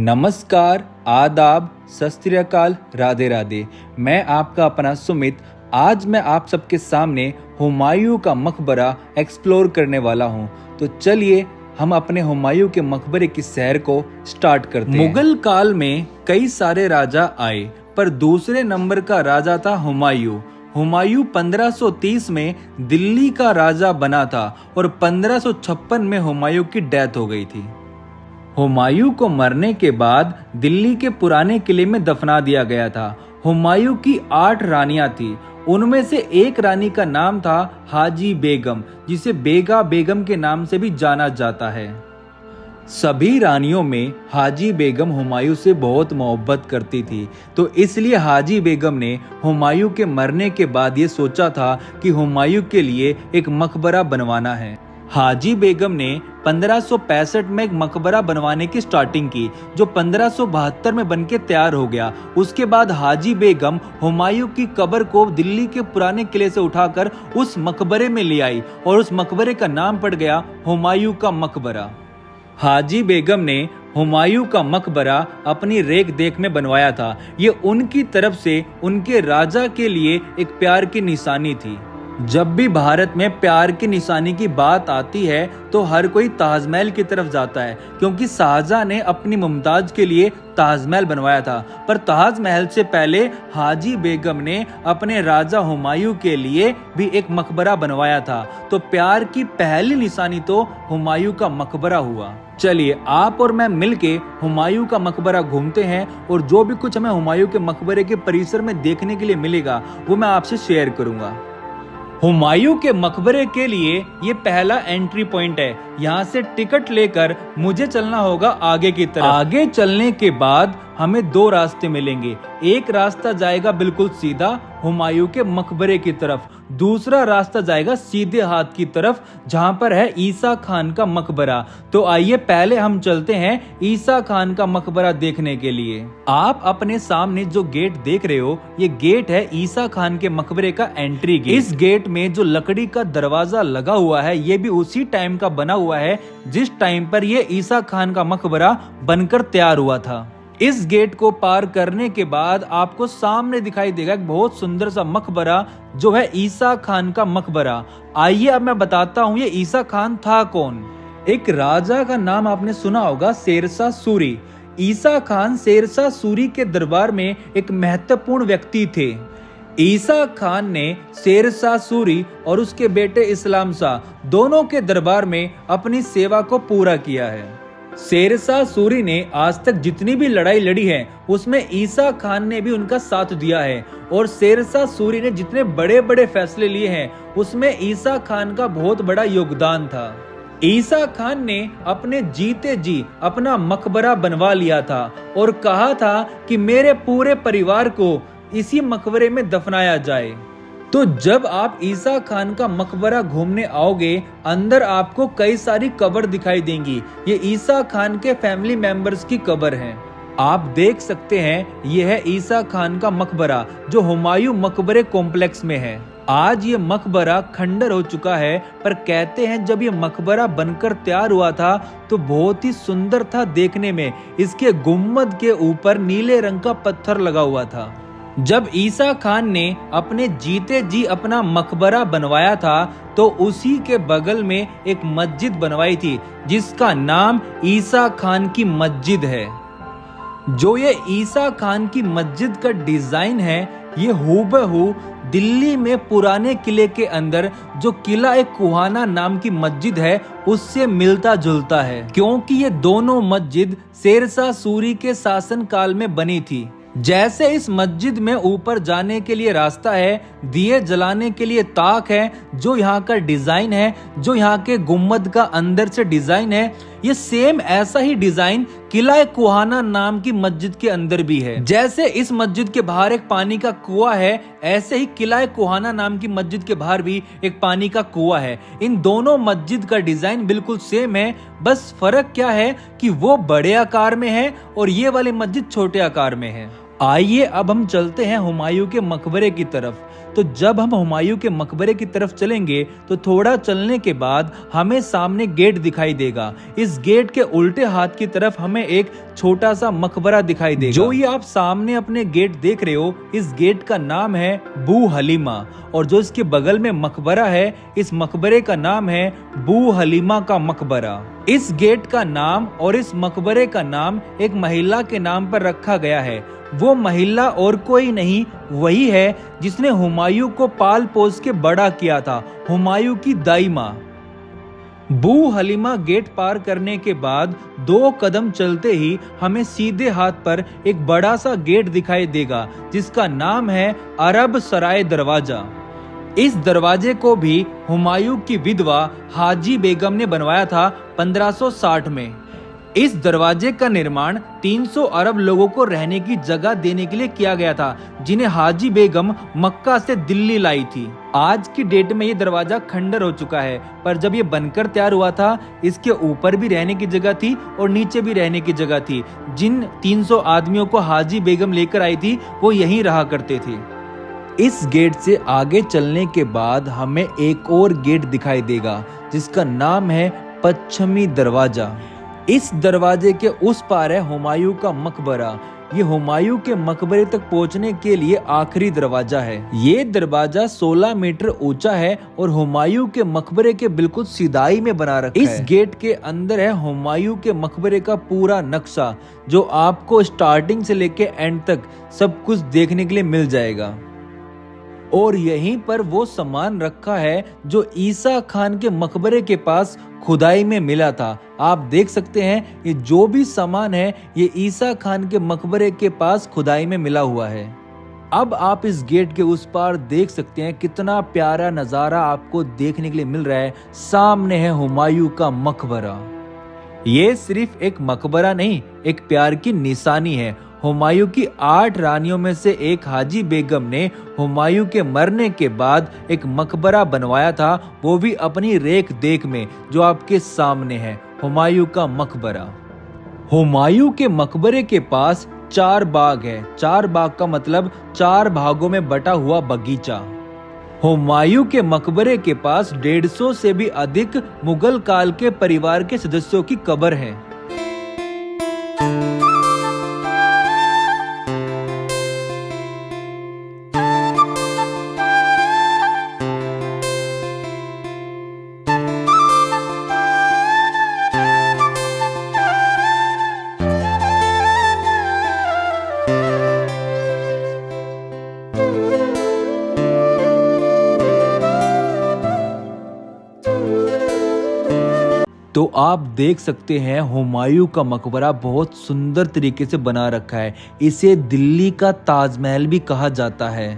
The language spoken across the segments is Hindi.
नमस्कार, आदाब, सत श्री अकाल, राधे राधे। मैं आपका अपना सुमित आज मैं आप सबके सामने हुमायूं का मकबरा एक्सप्लोर करने वाला हूं। तो चलिए हम अपने हुमायूं के मकबरे की सैर को स्टार्ट करते हैं। मुगल काल में कई सारे राजा आए, पर दूसरे नंबर का राजा था हुमायूं। हुमायूं 1530 में दिल्ली का राजा बना था और 1556 में हुमायूं की डेथ हो गई थी। हुमायूं को मरने के बाद दिल्ली के पुराने किले में दफना दिया गया था। हुमायूं की 8 रानियां थी। उनमें से एक रानी का नाम था हाजी बेगम, जिसे बेगा बेगम के नाम से भी जाना जाता है। सभी रानियों में हाजी बेगम हुमायूं से बहुत मोहब्बत करती थी, तो इसलिए हाजी बेगम ने हुमायूं के मरने के बाद ये सोचा था कि हुमायूं के लिए एक मकबरा बनवाना है। हाजी बेगम ने 1565 में एक मकबरा बनवाने की स्टार्टिंग की, जो 1572 में बनके तैयार हो गया। उसके बाद हाजी बेगम हुमायूं की कब्र को दिल्ली के पुराने किले से उठाकर उस मकबरे में ले आई और उस मकबरे का नाम पड़ गया हुमायूं का मकबरा। हाजी बेगम ने हुमायूं का मकबरा अपनी रेख देख में बनवाया था। ये उनकी तरफ से उनके राजा के लिए एक प्यार की निशानी थी। जब भी भारत में प्यार की निशानी की बात आती है तो हर कोई ताजमहल की तरफ जाता है, क्योंकि शाहजहां ने अपनी मुमताज के लिए ताजमहल बनवाया था। पर ताजमहल से पहले हाजी बेगम ने अपने राजा हुमायूं के लिए भी एक मकबरा बनवाया था, तो प्यार की पहली निशानी तो हुमायूं का मकबरा हुआ। चलिए आप और मैं मिलके हुमायूं का मकबरा घूमते हैं और जो भी कुछ हमें हुमायूं के मकबरे के परिसर में देखने के लिए मिलेगा वो मैं आपसे शेयर करूंगा। हुमायूं के मकबरे के लिए ये पहला एंट्री पॉइंट है। यहाँ से टिकट लेकर मुझे चलना होगा आगे की तरफ। आगे चलने के बाद हमें 2 रास्ते मिलेंगे। एक रास्ता जाएगा बिल्कुल सीधा हुमायूं के मकबरे की तरफ, दूसरा रास्ता जाएगा सीधे हाथ की तरफ जहां पर है ईसा खान का मकबरा। तो आइए पहले हम चलते हैं ईसा खान का मकबरा देखने के लिए। आप अपने सामने जो गेट देख रहे हो, ये गेट है ईसा खान के मकबरे का एंट्री गेट। इस गेट में जो लकड़ी का दरवाजा लगा हुआ है, ये भी उसी टाइम का बना हुआ है जिस टाइम पर ये ईसा खान का मकबरा बनकर तैयार हुआ था। इस गेट को पार करने के बाद आपको सामने दिखाई देगा एक बहुत सुंदर सा मकबरा, जो है ईसा खान का मकबरा। आइए अब मैं बताता हूँ ये ईसा खान था कौन। एक राजा का नाम आपने सुना होगा, शेरशाह सूरी। ईसा खान शेरशाह सूरी के दरबार में एक महत्वपूर्ण व्यक्ति थे। ईसा खान ने शेरशाह सूरी और उसके बेटे इस्लाम शाह दोनों के दरबार में अपनी सेवा को पूरा किया है। शेरशाह सूरी ने आज तक जितनी भी लड़ाई लड़ी है उसमें ईसा खान ने भी उनका साथ दिया है, और शेरशाह सूरी ने जितने बड़े बड़े फैसले लिए हैं उसमें ईसा खान का बहुत बड़ा योगदान था। ईसा खान ने अपने जीते जी अपना मकबरा बनवा लिया था और कहा था कि मेरे पूरे परिवार को इसी मकबरे में दफनाया जाए। तो जब आप ईसा खान का मकबरा घूमने आओगे, अंदर आपको कई सारी कब्र दिखाई देंगी। ये ईसा खान के फैमिली मेंबर्स की कब्र है। आप देख सकते हैं यह है ईसा खान का मकबरा, जो हुमायूं मकबरे कॉम्प्लेक्स में है। आज ये मकबरा खंडर हो चुका है, पर कहते हैं जब ये मकबरा बनकर तैयार हुआ था तो बहुत ही सुंदर था देखने में। इसके गुम्बद के ऊपर नीले रंग का पत्थर लगा हुआ था। जब ईसा खान ने अपने जीते जी अपना मकबरा बनवाया था तो उसी के बगल में एक मस्जिद बनवाई थी, जिसका नाम ईसा खान की मस्जिद है। जो ये ईसा खान की मस्जिद का डिजाइन है, ये हूबहू दिल्ली में पुराने किले के अंदर जो किला कुहाना नाम की मस्जिद है उससे मिलता जुलता है, क्योंकि ये दोनों मस्जिद शेरशाह सूरी के शासन काल में बनी थी। जैसे इस मस्जिद में ऊपर जाने के लिए रास्ता है, दिए जलाने के लिए ताक है, जो यहाँ का डिजाइन है, जो यहाँ के गुम्बद का अंदर से डिजाइन है, ये सेम ऐसा ही डिजाइन किला कुहाना नाम की मस्जिद के अंदर भी है। जैसे इस मस्जिद के बाहर एक पानी का कुआं है, ऐसे ही किला कुहाना नाम की मस्जिद के बाहर भी एक पानी का कुआं है। इन दोनों मस्जिद का डिजाइन बिल्कुल सेम है, बस फर्क क्या है कि वो बड़े आकार में है और ये वाली मस्जिद छोटे आकार में है। आइए अब हम चलते हैं हुमायूं के मकबरे की तरफ। तो जब हम हुमायूं के मकबरे की तरफ चलेंगे तो थोड़ा चलने के बाद हमें सामने गेट दिखाई देगा। इस गेट के उल्टे हाथ की तरफ हमें एक छोटा सा मकबरा दिखाई देगा। जो ये आप सामने अपने गेट देख रहे हो, इस गेट का नाम है बू हलीमा, और जो इसके बगल में मकबरा है, इस मकबरे का नाम है बू हलीमा का मकबरा। इस गेट का नाम और इस मकबरे का नाम एक महिला के नाम पर रखा गया है। वो महिला और कोई नहीं, वही है जिसने हुमायूं को पाल पोस के बड़ा किया था, हुमायूं की दाई माँ। बू हलीमा गेट पार करने के बाद 2 कदम चलते ही हमें सीधे हाथ पर एक बड़ा सा गेट दिखाई देगा, जिसका नाम है अरब सराय दरवाजा। इस दरवाजे को भी हुमायूं की विधवा हाजी बेगम ने बनवाया था 1560 में। इस दरवाजे का निर्माण 300 अरब लोगों को रहने की जगह देने के लिए किया गया था, जिन्हें हाजी बेगम मक्का से दिल्ली लाई थी। आज की डेट में ये दरवाजा खंडर हो चुका है, पर जब ये बनकर तैयार हुआ था, इसके ऊपर भी रहने की जगह थी और नीचे भी रहने की जगह थी। जिन 300 आदमियों को हाजी बेगम लेकर आई थी, वो यहीं रहा करते थे। इस गेट से आगे चलने के बाद हमें एक और गेट दिखाई देगा, जिसका नाम है पश्चिमी दरवाजा। इस दरवाजे के उस पार है हुमायूं का मकबरा। ये हुमायूं के मकबरे तक पहुंचने के लिए आखिरी दरवाजा है। ये दरवाजा 16 मीटर ऊंचा है और हुमायूं के मकबरे के बिल्कुल सिधाई में बना रखा है। इस गेट के अंदर है हुमायूं के मकबरे का पूरा नक्शा, जो आपको स्टार्टिंग से लेके एंड तक सब कुछ देखने के लिए मिल जाएगा। और यहीं पर वो सामान रखा है जो ईसा खान के मकबरे के पास खुदाई में मिला था। आप देख सकते हैं, ये जो भी सामान है, ये ईसा खान के मकबरे के पास खुदाई में मिला हुआ है। अब आप इस गेट के उस पार देख सकते हैं, कितना प्यारा नजारा आपको देखने के लिए मिल रहा है। सामने है हुमायूं का मकबरा। ये सिर्फ एक मकबरा नहीं, एक प्यार की निशानी है। हुमायूं की 8 रानियों में से एक हाजी बेगम ने हुमायूं के मरने के बाद एक मकबरा बनवाया था, वो भी अपनी रेख देख में, जो आपके सामने है, हुमायूं का मकबरा। हुमायूं के मकबरे के पास 4 बाग है। 4 बाग का मतलब 4 भागों में बटा हुआ बगीचा। हुमायूं के मकबरे के पास 150 से भी अधिक मुगल काल के परिवार के सदस्यों की कब्र है। तो आप देख सकते हैं, हुमायूं का मकबरा बहुत सुंदर तरीके से बना रखा है। इसे दिल्ली का ताजमहल भी कहा जाता है।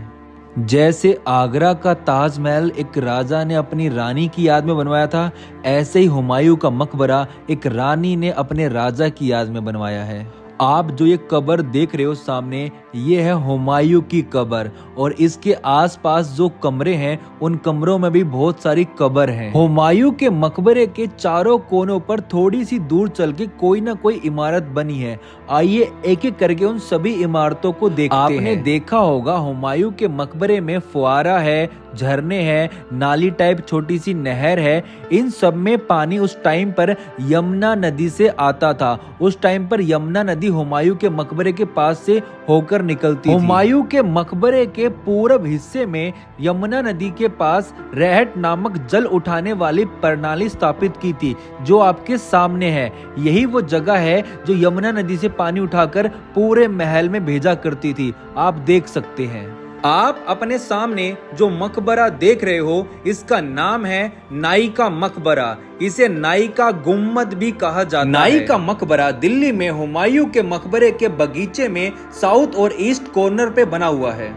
जैसे आगरा का ताजमहल एक राजा ने अपनी रानी की याद में बनवाया था, ऐसे ही हुमायूं का मकबरा एक रानी ने अपने राजा की याद में बनवाया है। आप जो ये कब्र देख रहे हो सामने, ये है हुमायूं की कब्र, और इसके आसपास जो कमरे हैं, उन कमरों में भी बहुत सारी कब्र हैं। हुमायूं के मकबरे के चारों कोनों पर थोड़ी सी दूर चल के कोई ना कोई इमारत बनी है। आइए एक एक करके उन सभी इमारतों को देखते हैं। आपने देखा होगा, हुमायूं के मकबरे में फुआरा है, झरने हैं, नाली टाइप छोटी सी नहर है। इन सब में पानी उस टाइम पर यमुना नदी से आता था। उस टाइम पर यमुना नदी हुमायूं के मकबरे के पास से होकर निकलती थी। हुमायूं के मकबरे के पूरब हिस्से में यमुना नदी के पास रहट नामक जल उठाने वाली प्रणाली स्थापित की थी, जो आपके सामने है। यही वो जगह है जो यमुना नदी से पानी उठाकर पूरे महल में भेजा करती थी। आप देख सकते हैं। आप अपने सामने जो मकबरा देख रहे हो, इसका नाम है नाई का मकबरा। इसे नाई का गुम्मद भी कहा जाता है। नाई का मकबरा दिल्ली में हुमायूं के मकबरे के बगीचे में साउथ और ईस्ट कॉर्नर पे बना हुआ है।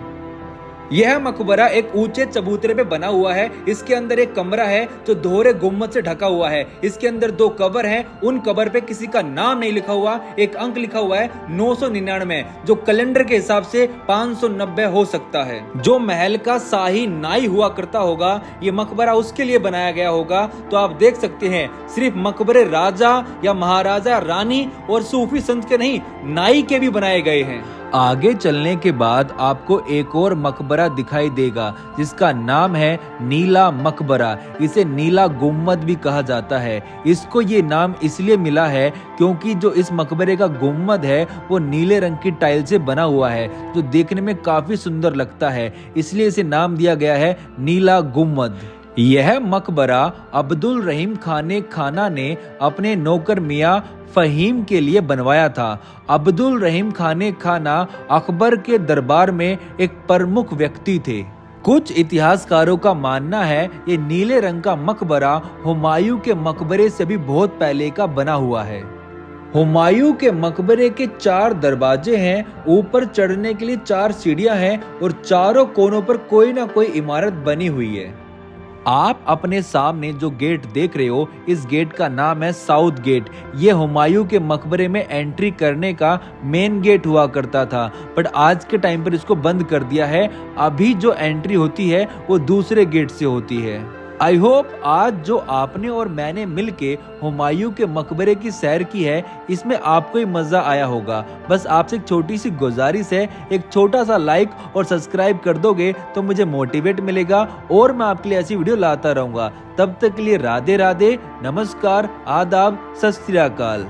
यह मकबरा एक ऊंचे चबूतरे पे बना हुआ है। इसके अंदर एक कमरा है जो दोहरे गुम्मद से ढका हुआ है। इसके अंदर 2 कब्र हैं। उन कब्र पे किसी का नाम नहीं लिखा हुआ, एक अंक लिखा हुआ है 999, जो कैलेंडर के हिसाब से 590 हो सकता है। जो महल का शाही नाई हुआ करता होगा, ये मकबरा उसके लिए बनाया गया होगा। तो आप देख सकते हैं, सिर्फ मकबरे राजा या महाराजा, रानी और सूफी संत के नहीं, नाई के भी बनाए गए हैं। आगे चलने के बाद आपको एक और मकबरा दिखाई देगा जिसका नाम है नीला मकबरा। इसे नीला गुम्मद भी कहा जाता है। इसको ये नाम इसलिए मिला है क्योंकि जो इस मकबरे का गुम्मद है वो नीले रंग की टाइल से बना हुआ है, जो देखने में काफी सुंदर लगता है, इसलिए इसे नाम दिया गया है नीला गुम्मद। यह मकबरा अब्दुल रहीम खाने खाना ने अपने नौकर मियां फहीम के लिए बनवाया था। अब्दुल रहीम खाने खाना अकबर के दरबार में एक प्रमुख व्यक्ति थे। कुछ इतिहासकारों का मानना है ये नीले रंग का मकबरा हुमायूं के मकबरे से भी बहुत पहले का बना हुआ है। हुमायूं के मकबरे के 4 दरवाजे हैं, ऊपर चढ़ने के लिए 4 सीढ़ियां हैं और चारों कोनों पर कोई ना कोई इमारत बनी हुई है। आप अपने सामने जो गेट देख रहे हो, इस गेट का नाम है साउथ गेट। ये हुमायूं के मकबरे में एंट्री करने का मेन गेट हुआ करता था, बट आज के टाइम पर इसको बंद कर दिया है। अभी जो एंट्री होती है वो दूसरे गेट से होती है। आई होप आज जो आपने और मैंने मिलके हुमायूं के मकबरे की सैर की है, इसमें आपको ही मजा आया होगा। बस आपसे एक छोटी सी गुजारिश है, एक छोटा सा लाइक और सब्सक्राइब कर दोगे तो मुझे मोटिवेट मिलेगा और मैं आपके लिए ऐसी वीडियो लाता रहूंगा। तब तक के लिए राधे राधे, नमस्कार, आदाब, सत श्री अकाल।